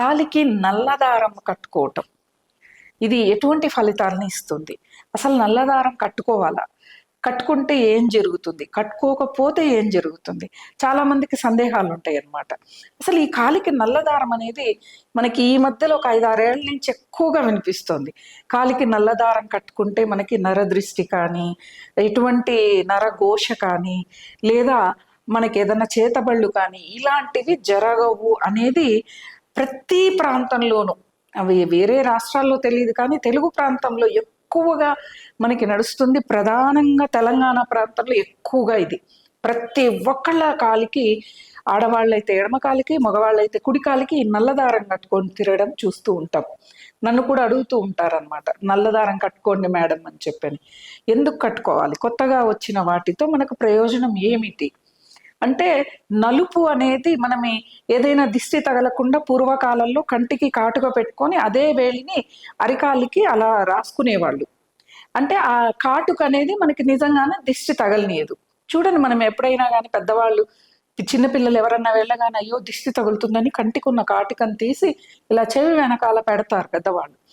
కాలికి నల్లదారం కట్టుకోవటం ఇది ఎటువంటి ఫలితాలను ఇస్తుంది? అసలు నల్లదారం కట్టుకోవాలా? కట్టుకుంటే ఏం జరుగుతుంది? కట్టుకోకపోతే ఏం జరుగుతుంది? చాలా మందికి సందేహాలు ఉంటాయి అన్నమాట. అసలు ఈ కాలికి నల్లదారం అనేది మనకి ఈ మధ్యలో ఒక 5, 6 ఏళ్ల నుంచి ఎక్కువగా వినిపిస్తుంది. కాలికి నల్లదారం కట్టుకుంటే మనకి నరదృష్టి కానీ, ఎటువంటి నరఘోష కానీ, లేదా మనకి ఏదైనా చేతబళ్ళు కానీ ఇలాంటివి జరగవు అనేది ప్రతి ప్రాంతంలోనూ, అవి వేరే రాష్ట్రాల్లో తెలియదు కానీ తెలుగు ప్రాంతంలో ఎక్కువగా మనకి నడుస్తుంది. ప్రధానంగా తెలంగాణ ప్రాంతంలో ఎక్కువగా ఇది. ప్రతి ఒక్కళ్ళ కాలికి, ఆడవాళ్ళైతే ఎడమ కాలికి, మగవాళ్ళైతే కుడి కాలికి నల్లదారం కట్టుకొని తిరగడం చూస్తూ ఉంటాం. నన్ను కూడా అడుగుతూ ఉంటారనమాట, నల్లదారం కట్టుకోండి మేడం అని చెప్పని. ఎందుకు కట్టుకోవాలి? కొత్తగా వచ్చిన వాటితో మనకు ప్రయోజనం ఏమిటి అంటే, నలుపు అనేది మనమే ఏదైనా దిష్టి తగలకుండా పూర్వకాలంలో కంటికి కాటుక పెట్టుకొని అదే వేలిని అరికాలికి అలా రాసుకునేవాళ్ళు. అంటే ఆ కాటుక అనేది మనకి నిజంగానే దిష్టి తగలనీయదు. చూడండి, మనం ఎప్పుడైనా కానీ పెద్దవాళ్ళు చిన్నపిల్లలు ఎవరన్నా వెళ్ళగానే అయ్యో దిష్టి తగులుతుందని కంటికున్న కాటుకను తీసి ఇలా చెవి వెనకాల పెడతారు పెద్దవాళ్ళు.